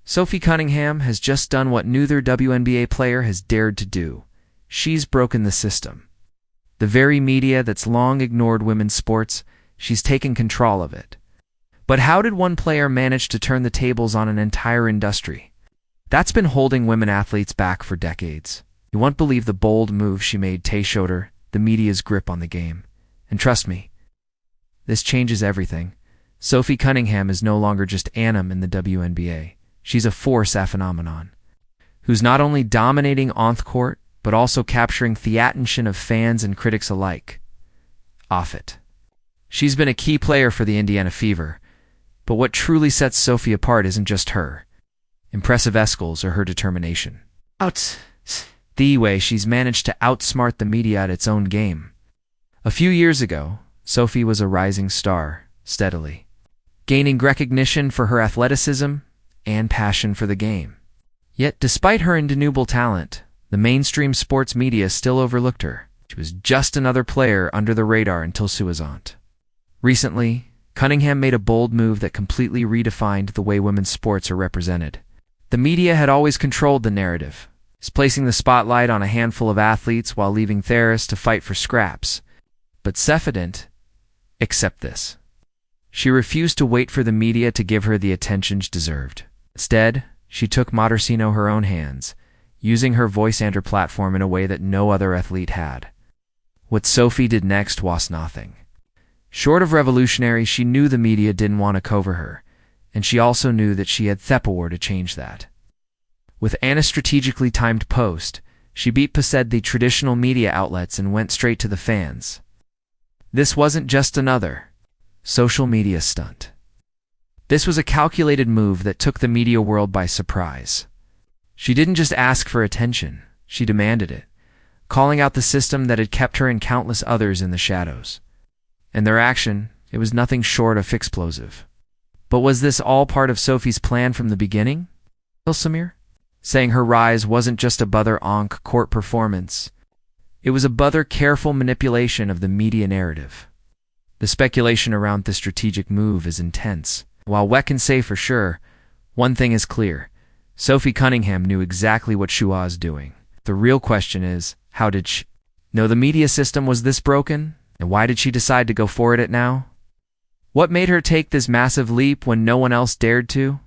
Sophie Cunningham has just done what neither WNBA player has dared to do. She's broken the system. The very media that's long ignored women's sports, she's taken control of it. But how did one player manage to turn the tables on an entire industry? That's been holding women athletes back for decades. You won't believe the bold move she made showed her the media's grip on the game. And trust me, this changes everything. Sophie Cunningham is no longer just Annam in the WNBA. She's a force a phenomenon, who's not only dominating on the court, but also capturing the attention of fans and critics alike. Off it. She's been a key player for the Indiana Fever, but what truly sets Sophie apart isn't just her impressive skills or her determination. The way she's managed to outsmart the media at its own game. A few years ago, Sophie was a rising star, steadily gaining recognition for her athleticism and passion for the game. Yet, despite her undeniable talent, the mainstream sports media still overlooked her. She was just another player under the radar until she was on. Recently, Cunningham made a bold move that completely redefined the way women's sports are represented. The media had always controlled the narrative, placing the spotlight on a handful of athletes while leaving Theris to fight for scraps. But Sophie didn't accept this. She refused to wait for the media to give her the attention she deserved. Instead, she took matters in her own hands, using her voice and her platform in a way that no other athlete had. What Sophie did next was nothing short of revolutionary. She knew the media didn't want to cover her, and she also knew that she had the power to change that. With a strategically timed post, she beat the traditional media outlets and went straight to the fans. This wasn't just another social media stunt. This was a calculated move that took the media world by surprise. She didn't just ask for attention, she demanded it, calling out the system that had kept her and countless others in the shadows. And their action, it was nothing short of explosive. But was this all part of Sophie's plan from the beginning? Samir? Saying her rise wasn't just a bother on-court performance. It was a bother careful manipulation of the media narrative. The speculation around this strategic move is intense. While we can say for sure, one thing is clear. Sophie Cunningham knew exactly what she was doing. The real question is, how did she know the media system was this broken? And why did she decide to go for it now? What made her take this massive leap when no one else dared to?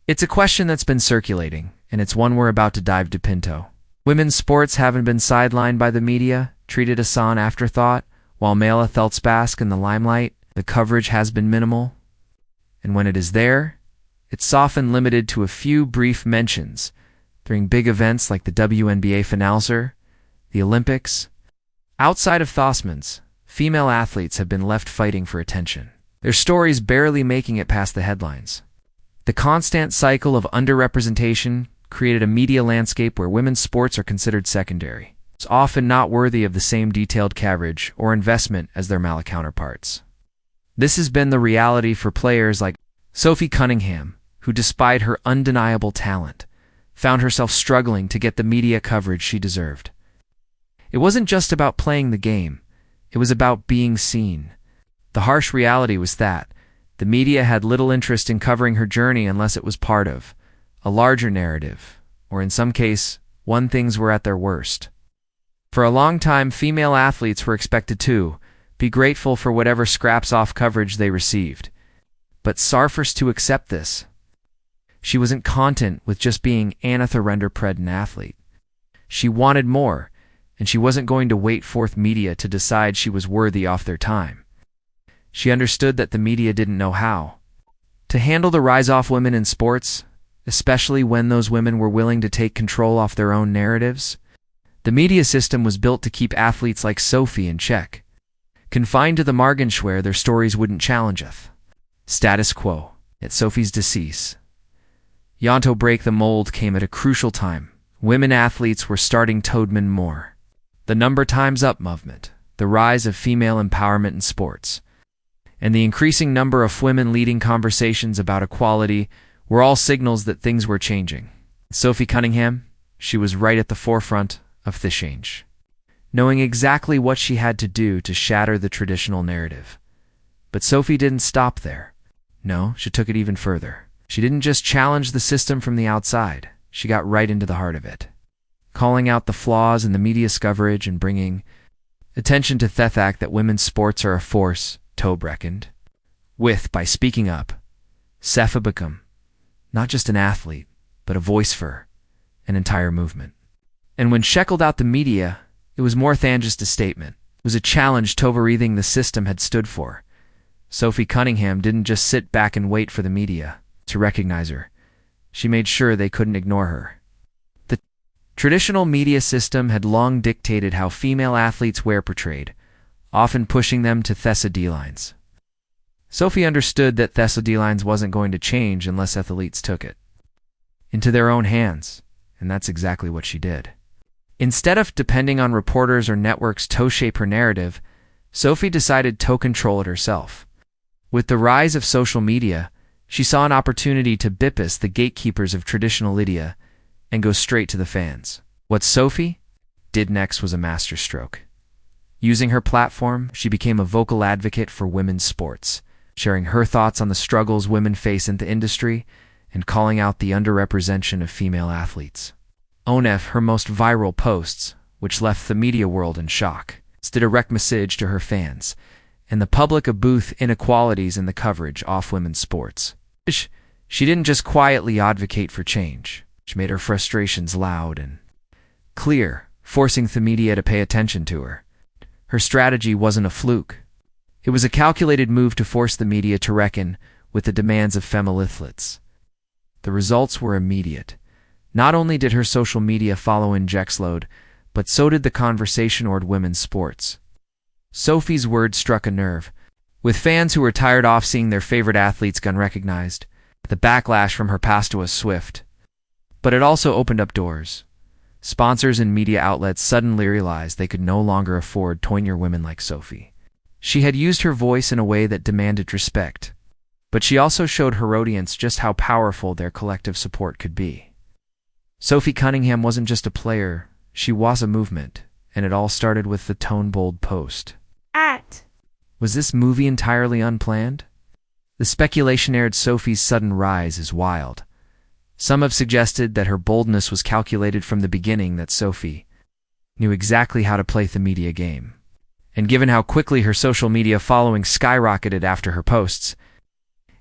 It's a question that's been circulating, and it's one we're about to dive deep into. Women's sports haven't been sidelined by the media, treated as an afterthought, while male athletes bask in the limelight. The coverage has been minimal. And when it is there, it's often limited to a few brief mentions during big events like the WNBA finals or the Olympics. Outside of Thosmans, female athletes have been left fighting for attention, their stories barely making it past the headlines. The constant cycle of underrepresentation created a media landscape where women's sports are considered secondary. It's often not worthy of the same detailed coverage or investment as their male counterparts. This has been the reality for players like Sophie Cunningham, who despite her undeniable talent, found herself struggling to get the media coverage she deserved. It wasn't just about playing the game, it was about being seen. The harsh reality was that the media had little interest in covering her journey unless it was part of a larger narrative, or in some case, when things were at their worst. For a long time, female athletes were expected to be grateful for whatever scraps off coverage they received. But forced to accept this. She wasn't content with just being an athlete. She wanted more, and she wasn't going to wait for the media to decide she was worthy of their time. She understood that the media didn't know how to handle the rise of women in sports, especially when those women were willing to take control off their own narratives. The media system was built to keep athletes like Sophie in check, confined to the margins where their stories wouldn't challenge us. Status quo. At Sophie's decease, Yonto break the mold came at a crucial time. Women athletes were starting Toadman more. The number times up movement, the rise of female empowerment in sports, and the increasing number of women leading conversations about equality were all signals that things were changing. Sophie Cunningham, she was right at the forefront of the change, knowing exactly what she had to do to shatter the traditional narrative. But Sophie didn't stop there. No, she took it even further. She didn't just challenge the system from the outside, she got right into the heart of it, calling out the flaws in the media's coverage and bringing attention to the fact that women's sports are a force to be reckoned with. By speaking up, Sophie became not just an athlete, but a voice for an entire movement. And when sheckled out the media, it was more than just a statement. It was a challenge to everything the system had stood for. Sophie Cunningham didn't just sit back and wait for the media to recognize her. She made sure they couldn't ignore her. The traditional media system had long dictated how female athletes were portrayed, often pushing them to lines. Sophie understood that lines wasn't going to change unless athletes took it into their own hands, and that's exactly what she did. Instead of depending on reporters or networks to shape her narrative, Sophie decided to control it herself. With the rise of social media, she saw an opportunity to bypass the gatekeepers of traditional media and go straight to the fans. What Sophie did next was a masterstroke. Using her platform, she became a vocal advocate for women's sports, sharing her thoughts on the struggles women face in the industry and calling out the underrepresentation of female athletes. Her most viral posts, which left the media world in shock, sent a direct message to her fans and the public about inequalities in the coverage of women's sports. She didn't just quietly advocate for change. She made her frustrations loud and clear, forcing the media to pay attention to her. Her strategy wasn't a fluke. It was a calculated move to force the media to reckon with the demands of female athletes. The results were immediate. Not only did her social media follow in Jexload, but so did the conversation toward women's sports. Sophie's words struck a nerve. With fans who were tired of seeing their favorite athletes unrecognized, the backlash from her past was swift. But it also opened up doors. Sponsors and media outlets suddenly realized they could no longer afford toinier women like Sophie. She had used her voice in a way that demanded respect, but she also showed her audience just how powerful their collective support could be. Sophie Cunningham wasn't just a player, she was a movement, and it all started with the tone-bold post. Was this movie entirely unplanned? The speculation aired Sophie's sudden rise is wild. Some have suggested that her boldness was calculated from the beginning, that Sophie knew exactly how to play the media game. And given how quickly her social media following skyrocketed after her posts,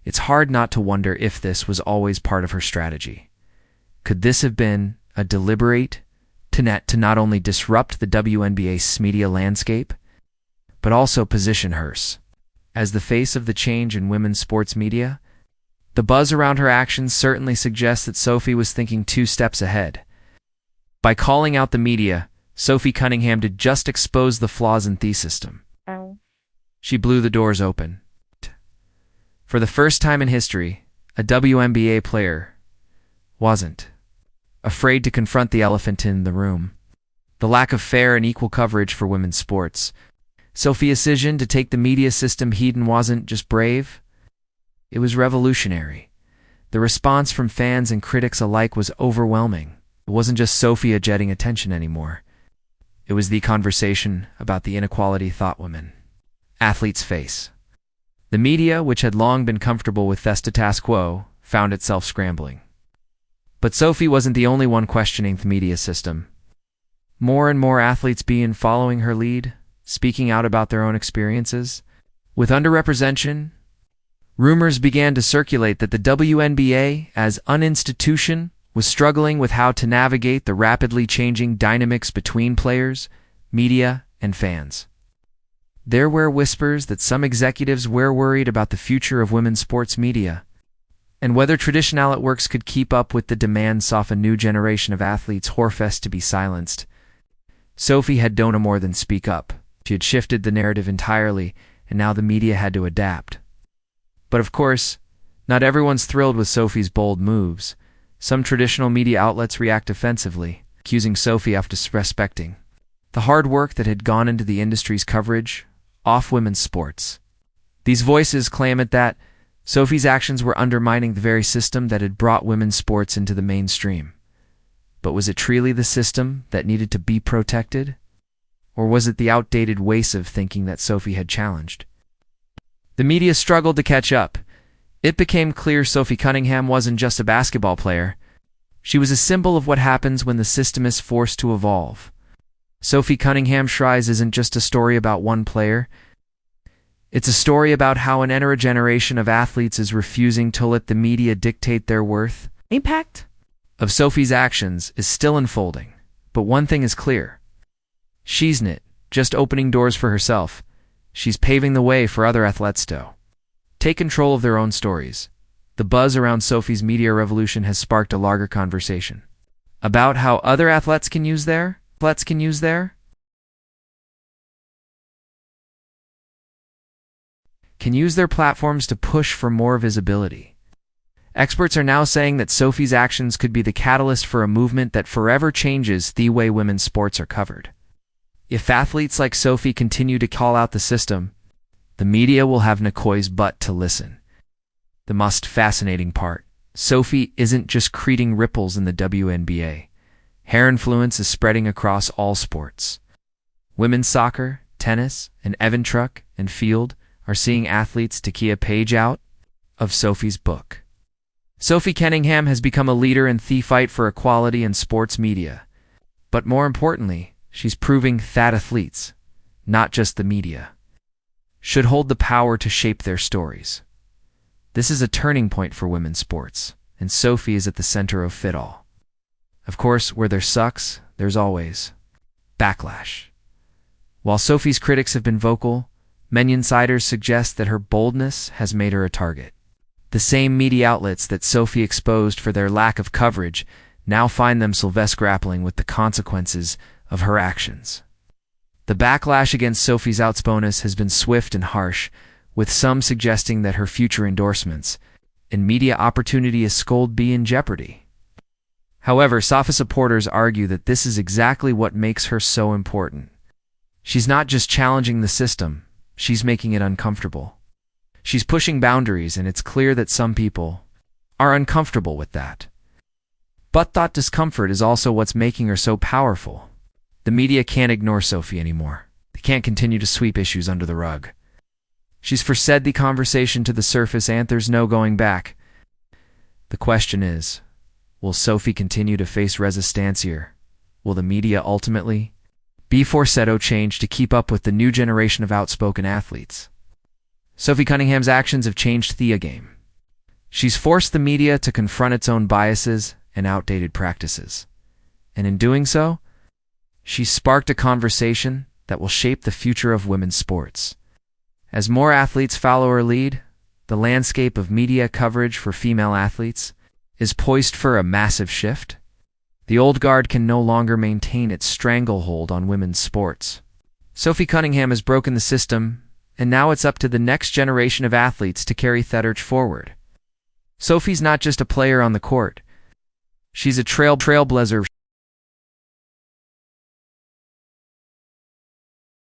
it's hard not to wonder if this was always part of her strategy. Could this have been a deliberate to not only disrupt the WNBA's media landscape, but also position her as the face of the change in women's sports media? The buzz around her actions certainly suggests that Sophie was thinking 2 steps ahead. By calling out the media, Sophie Cunningham did just expose the flaws in the system. She blew the doors open. For the first time in history, a WNBA player wasn't afraid to confront the elephant in the room: the lack of fair and equal coverage for women's sports. Sophie's decision to take the media system heed wasn't just brave, it was revolutionary. The response from fans and critics alike was overwhelming. It wasn't just Sophie getting attention anymore. It was the conversation about the inequality thought women athletes face. The media, which had long been comfortable with the status quo, found itself scrambling. But Sophie wasn't the only one questioning the media system. More and more athletes began following her lead, speaking out about their own experiences. With underrepresentation, rumors began to circulate that the WNBA, as an institution, was struggling with how to navigate the rapidly changing dynamics between players, media, and fans. There were whispers that some executives were worried about the future of women's sports media, and whether traditional networks could keep up with the demands of a new generation of athletes horfest to be silenced. Sophie had done more than speak up. She had shifted the narrative entirely, and now the media had to adapt. But of course, not everyone's thrilled with Sophie's bold moves. Some traditional media outlets react offensively, accusing Sophie of disrespecting the hard work that had gone into the industry's coverage of women's sports. These voices claimed that Sophie's actions were undermining the very system that had brought women's sports into the mainstream. But was it truly the system that needed to be protected? Or was it the outdated ways of thinking that Sophie had challenged? The media struggled to catch up. It became clear Sophie Cunningham wasn't just a basketball player. She was a symbol of what happens when the system is forced to evolve. Sophie Cunningham's rise isn't just a story about one player. It's a story about how an entire generation of athletes is refusing to let the media dictate their worth. Impact of Sophie's actions is still unfolding, but one thing is clear. She's not just opening doors for herself. She's paving the way for other athletes to take control of their own stories. The buzz around Sophie's media revolution has sparked a larger conversation about how other athletes can use their platforms to push for more visibility. Experts are now saying that Sophie's actions could be the catalyst for a movement that forever changes the way women's sports are covered. If athletes like Sophie continue to call out the system, the media will have Nicoy's butt to listen. The most fascinating part, Sophie isn't just creating ripples in the WNBA. Her influence is spreading across all sports. Women's soccer, tennis, and Evan Truck and Field are seeing athletes to key a page out of Sophie's book. Sophie Cunningham has become a leader in the fight for equality in sports media. But more importantly, she's proving that athletes, not just the media, should hold the power to shape their stories. This is a turning point for women's sports, and Sophie is at the center of it all. Of course, where there sucks, there's always backlash. While Sophie's critics have been vocal, many insiders suggest that her boldness has made her a target. The same media outlets that Sophie exposed for their lack of coverage now find themselves grappling with the consequences of her actions. The backlash against Sophie's outspokenness has been swift and harsh, with some suggesting that her future endorsements and media opportunity could be in jeopardy. However, Sophie supporters argue that this is exactly what makes her so important. She's not just challenging the system, she's making it uncomfortable. She's pushing boundaries, and it's clear that some people are uncomfortable with that. But that discomfort is also what's making her so powerful. The media can't ignore Sophie anymore. They can't continue to sweep issues under the rug. She's forced the conversation to the surface, and there's no going back. The question is, will Sophie continue to face resistance here? Will the media ultimately be forced to change to keep up with the new generation of outspoken athletes? Sophie Cunningham's actions have changed the game. She's forced the media to confront its own biases and outdated practices. And in doing so, she's sparked a conversation that will shape the future of women's sports. As more athletes follow her lead, the landscape of media coverage for female athletes is poised for a massive shift. The old guard can no longer maintain its stranglehold on women's sports. Sophie Cunningham has broken the system, and now it's up to the next generation of athletes to carry that torch forward. Sophie's not just a player on the court. She's a trailblazer